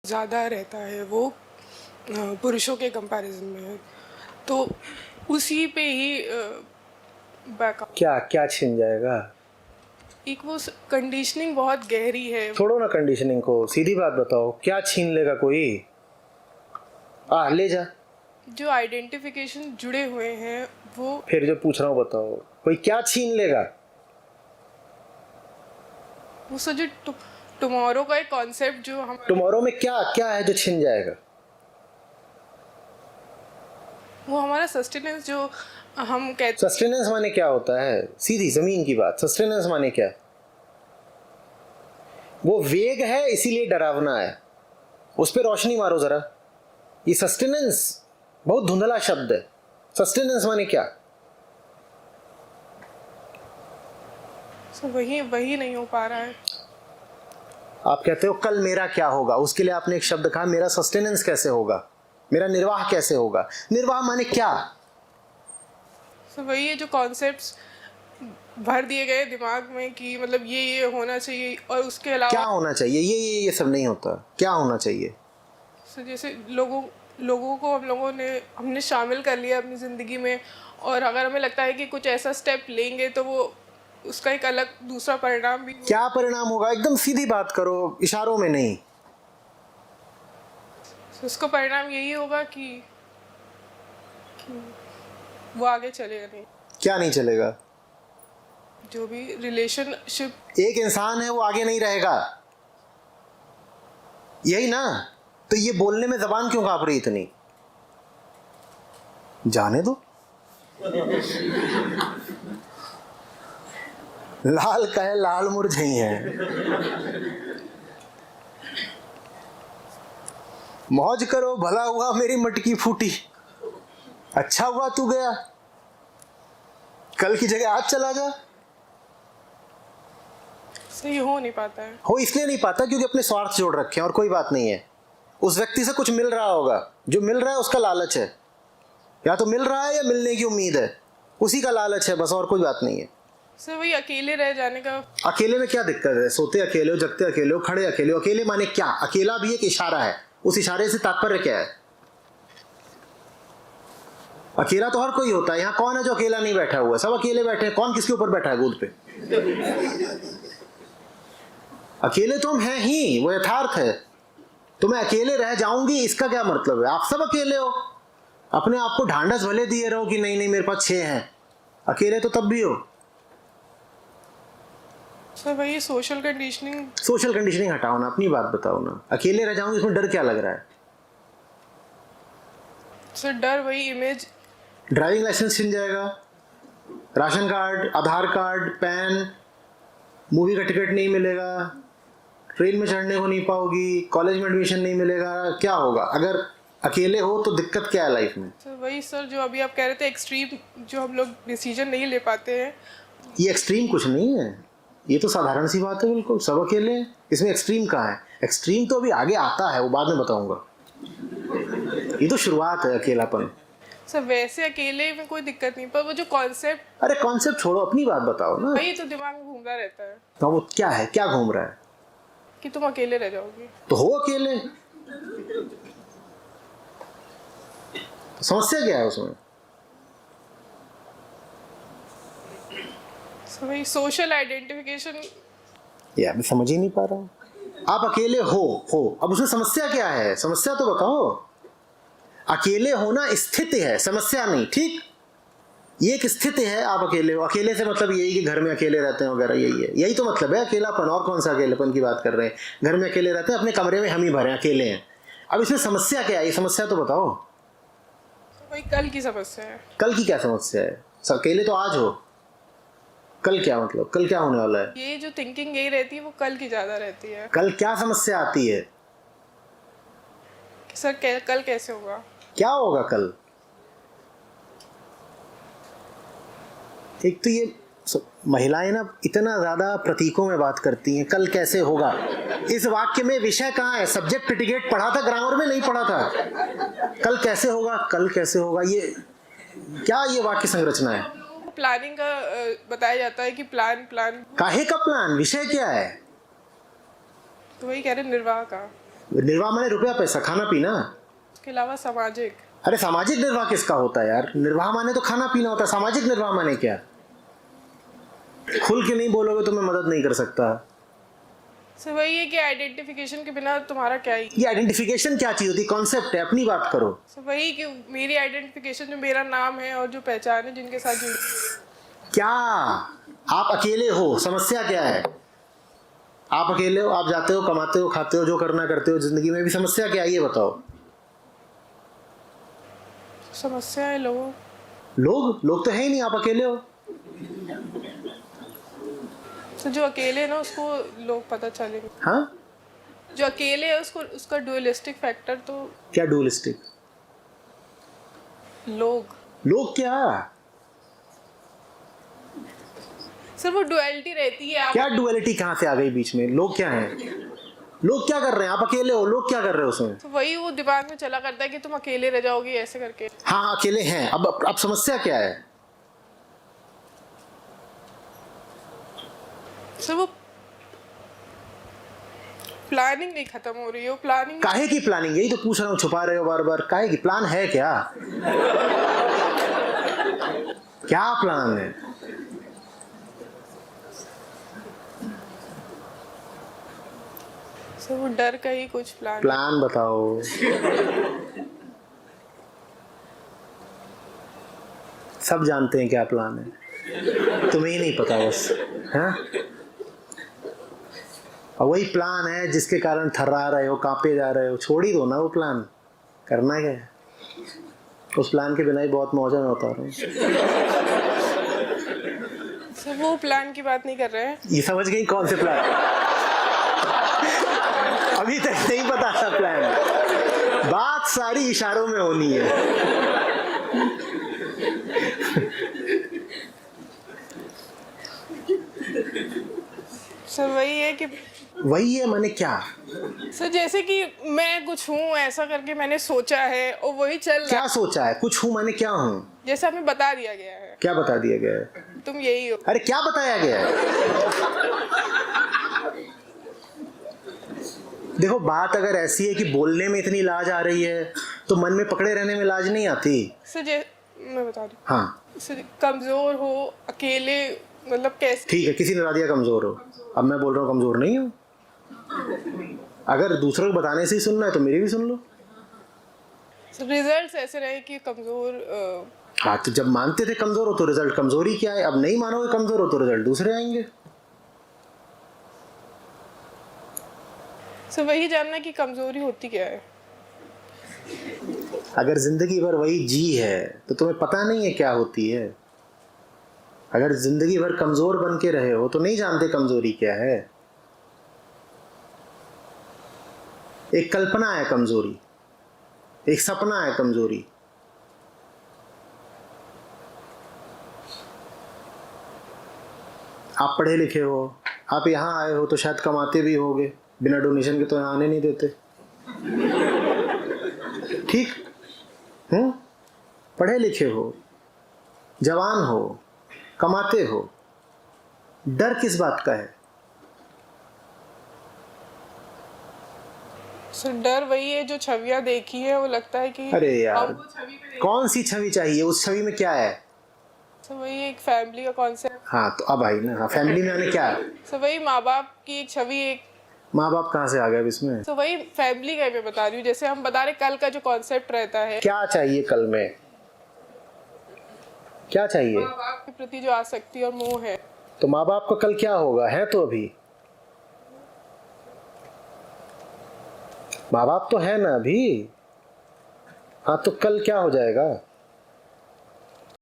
ज़्यादा रहता है वो पुरुषों के कंपैरिजन में, तो उसी पे ही बैकअप। क्या क्या छिन जाएगा? एक वो कंडीशनिंग बहुत गहरी है। छोड़ो ना कंडीशनिंग को, सीधी बात बताओ, क्या छीन लेगा कोई? ले जा। जो आइडेंटिफिकेशन जुड़े हुए हैं वो। फिर जो पूछ रहा हूँ बताओ, कोई क्या छीन लेगा? वो सो जो टुमारो का एक कॉन्सेप्ट जो हम टुमारो में क्या क्या है जो छिन जाएगा? वो हमारा सस्टेनेंस जो हम कहते। सस्टेनेंस माने क्या होता है? सीधी जमीन की बात, सस्टेनेंस माने क्या? वो वेग है इसीलिए डरावना है, उस पर रोशनी मारो जरा। ये सस्टेनेंस बहुत धुंधला शब्द है। सस्टेनेंस माने क्या? वही नहीं हो पा रहा है। आप कहते हो कल मेरा क्या होगा, उसके लिए आपने एक शब्द कहा, मेरा सस्टेनेंस कैसे होगा, मेरा निर्वाह कैसे होगा। निर्वाह माने क्या? वही है जो कॉन्सेप्ट्स भर दिए गए दिमाग में कि मतलब ये होना चाहिए और उसके अलावा क्या होना चाहिए। ये सब नहीं होता। क्या होना चाहिए? जैसे लोगों को हमने शामिल कर लिया अपनी ज़िंदगी में, और अगर हमें लगता है कि कुछ ऐसा स्टेप लेंगे तो वो उसका एक अलग दूसरा परिणाम भी। क्या परिणाम होगा? एकदम सीधी बात करो, इशारों में नहीं। उसका परिणाम यही होगा कि वो आगे चलेगा नहीं। क्या नहीं चलेगा? जो भी रिलेशनशिप। एक इंसान है वो आगे नहीं रहेगा, यही ना? तो ये बोलने में जबान क्यों कांप रही इतनी? जाने दो। लाल कहे लाल मुरझाई है। मौज करो, भला हुआ मेरी मटकी फूटी, अच्छा हुआ तू गया, कल की जगह आज चला जा। सही हो नहीं पाता है। हो इसलिए नहीं पाता क्योंकि अपने स्वार्थ जोड़ रखे हैं, और कोई बात नहीं है। उस व्यक्ति से कुछ मिल रहा होगा, जो मिल रहा है उसका लालच है, या तो मिल रहा है या मिलने की उम्मीद है, उसी का लालच है बस, और कोई बात नहीं है। सर वही अकेले रह जाने का। अकेले में क्या दिक्कत है? सोते अकेले हो, जगते अकेले हो, खड़े अकेले हो। अकेले माने क्या? अकेला भी एक इशारा है, उस इशारे से तात्पर्य क्या है? अकेला तो हर कोई होता है। यहाँ कौन है जो अकेला नहीं बैठा हुआ है? सब अकेले बैठे हैं। कौन किसके ऊपर बैठा है गोद पे? अकेले तो हम हैं ही, वो यथार्थ है। तो मैं अकेले रह जाऊंगी इसका क्या मतलब है? आप सब अकेले हो, अपने आप को ढांढस भले दिए रहो कि नहीं नहीं मेरे पास 6 हैं, अकेले तो तब भी हो। सर वही सोशल कंडीशनिंग। सोशल कंडीशनिंग हटाओ ना, अपनी बात बताओ ना। अकेले रह जाऊंगी इसमें डर क्या लग रहा है? सर डर वही इमेज। ड्राइविंग लाइसेंस छिन जाएगा, राशन कार्ड, आधार कार्ड, पैन, मूवी का टिकट नहीं मिलेगा, ट्रेन में चढ़ने को नहीं पाओगी, कॉलेज में एडमिशन नहीं मिलेगा। क्या होगा अगर अकेले हो? तो दिक्कत क्या है लाइफ में? सर वही सर जो अभी आप कह रहे थे एक्सट्रीम जो हम लोग डिसीजन नहीं ले पाते हैं। ये एक्सट्रीम कुछ नहीं है, ये तो साधारण सी बात है, बिल्कुल सब अकेले हैं। इसमें एक्सट्रीम कहाँ है? एक्सट्रीम तो अभी आगे आता है, वो बाद में बताऊंगा। ये तो शुरुआत है अकेलापन। सर वैसे अकेले में कोई दिक्कत नहीं, पर वो जो कॉन्सेप्ट। अरे कॉन्सेप्ट छोड़ो, अपनी बात बताओ ना। वही तो दिमाग में घूमता रहता है तो वो क्या है, क्या घूम रहा है? कि तुम अकेले रह जाओगे। तो हो अकेले, समस्या क्या है उसमें? सर वही सोशल आइडेंटिफिकेशन। यार मैं समझ ही नहीं पा रहा हूँ। आप अकेले हो, अब उसमें समस्या क्या है? समस्या तो बताओ। अकेले होना स्थिति है, समस्या नहीं, ठीक? ये एक स्थिति है, आप अकेले हो। अकेले से मतलब यही कि घर में अकेले रहते हैं वगैरह, यही है, यही तो मतलब है अकेलापन। और कौन सा अकेलेपन की बात कर रहे हैं? घर में अकेले रहते हैं, अपने कमरे में हम ही भरे अकेले हैं। अब इसमें समस्या क्या है? ये समस्या तो बताओ। वही कल की समस्या है। कल की क्या समस्या है? अकेले तो आज हो, कल क्या मतलब? कल क्या होने वाला है? ये जो थिंकिंग यही रहती है वो कल की ज्यादा रहती है। कल क्या समस्या आती है? कि सर कल कैसे होगा? क्या होगा कल? एक तो ये महिलाएं ना इतना ज्यादा प्रतीकों में बात करती हैं, कल कैसे होगा। इस वाक्य में विषय कहाँ है? सब्जेक्ट प्रेडिकेट पढ़ा था ग्रामर में? नहीं पढ़ा था। कल कैसे होगा, कल कैसे होगा, ये क्या ये वाक्य संरचना है? प्लानिंग का बताया जाता है कि प्लान। काहे का प्लान? विषय क्या है? तो वही कह रहे निर्वाह का। निर्वाह माने रुपया पैसा, खाना पीना। उसके अलावा सामाजिक। अरे सामाजिक निर्वाह किसका होता है यार? निर्वाह माने तो खाना पीना होता है, सामाजिक निर्वाह माने क्या? खुल के नहीं बोलोगे तो मैं मदद नहीं कर सकता। सर वही है कि आइडेंटिफिकेशन के बिना तुम्हारा क्या ही। ये आइडेंटिफिकेशन क्या चीज होती है? कॉन्सेप्ट है, अपनी बात करो। सर वही कि मेरी आइडेंटिफिकेशन जो मेरा नाम है और जो पहचान है जिनके साथ जुड़ी। क्या आप अकेले हो? समस्या क्या है? आप अकेले हो, आप जाते हो, कमाते हो, खाते हो, जो करना करते हो जिंदगी में, भी समस्या क्या है ये बताओ। समस्या है लोग तो है ही नहीं, आप अकेले हो। तो जो अकेले है ना उसको लोग पता चलेंगे। हाँ, जो अकेले है उसको उसका डुअलिस्टिक फैक्टर तो। क्या डुअलिस्टिक? लोग क्या? सर वो डुअलिटी रहती है। क्या डुअलिटी कहाँ से आ गई बीच में? लोग क्या हैं? लोग क्या कर रहे हैं? आप अकेले हो, लोग क्या कर रहे हो उसमें? तो वही वो दिमाग में चला करता है कि तुम अकेले रह जाओगे ऐसे करके। हाँ अकेले हैं। अब समस्या क्या है? सर वो प्लानिंग नहीं खत्म हो रही है। वो प्लानिंग काहे की प्लानिंग? यही तो पूछ रहा हूँ, छुपा रहे हो बार बार। काहे की प्लान है? क्या क्या प्लान है? सर वो डर का ही कुछ प्लान बताओ। सब जानते हैं क्या प्लान है, तुम्हें ही नहीं पता बस। हाँ, और वही प्लान है जिसके कारण थर्रा रहे हो, कांपे जा रहे हो। छोड़ ही दो ना वो प्लान, करना क्या है? उस प्लान के बिना ही बहुत मौज में बता रहा हूँ। सर वो प्लान की बात नहीं कर रहे हैं। ये समझ गई कौन से प्लान? अभी तक नहीं पता था प्लान। बात सारी इशारों में होनी है। सर वही है माने क्या? सर जैसे कि मैं कुछ हूँ ऐसा करके मैंने सोचा है और वही चल रहा। क्या सोचा है? कुछ हूँ माने क्या हूँ? जैसा हमें बता दिया गया है। क्या बता दिया गया है? तुम यही हो। अरे क्या बताया गया है? देखो बात अगर ऐसी है कि बोलने में इतनी लाज आ रही है तो मन में पकड़े रहने में लाज नहीं आती। सर मैं बता दूं। हाँ, सर कमजोर हो, अकेले, मतलब कैसे? ठीक है, किसी ने बता दिया कमजोर हो, अब मैं बोल रहा हूँ कमजोर नहीं हूँ। अगर दूसरों को बताने से ही सुनना है तो मेरी भी सुन लो। सर रिजल्ट्स ऐसे रहे कि कमजोर। हाँ, तो जब मानते थे कमजोर हो तो रिजल्ट कमजोरी क्या है? अब नहीं मानोगे कमजोर हो तो रिजल्ट दूसरे आएंगे। सर वही जानना कि कमजोरी होती क्या है। अगर जिंदगी भर वही जी है तो तुम्हें पता नहीं है क्या होती है। अगर जिंदगी भर कमजोर बन के रहे हो तो नहीं जानते कमजोरी क्या है। एक कल्पना है कमजोरी, एक सपना है कमजोरी। आप पढ़े लिखे हो, आप यहाँ आए हो तो शायद कमाते भी होगे, बिना डोनेशन के तो यहाँ आने नहीं देते। ठीक? पढ़े लिखे हो, जवान हो, कमाते हो, डर किस बात का है? सर डर वही है जो छवियां देखी है, वो लगता है कि अरे यार कौन सी छवि चाहिए? उस छवि में क्या है? सर वही एक फैमिली का कॉन्सेप्ट। हाँ तो अब आई ना। हाँ, फैमिली में आने क्या है? सर वही माँ बाप की एक छवि। एक माँ बाप कहाँ से आ गए इसमें? तो वही फैमिली का मैं बता रही हूँ। जैसे हम बता रहे कल का जो कॉन्सेप्ट रहता है। क्या चाहिए कल में? क्या चाहिए? माँ बाप के प्रति जो आसक्ति और मोह है। तो माँ बाप का कल क्या होगा? है तो अभी माँ बाप तो है ना अभी। हाँ तो कल क्या हो जाएगा?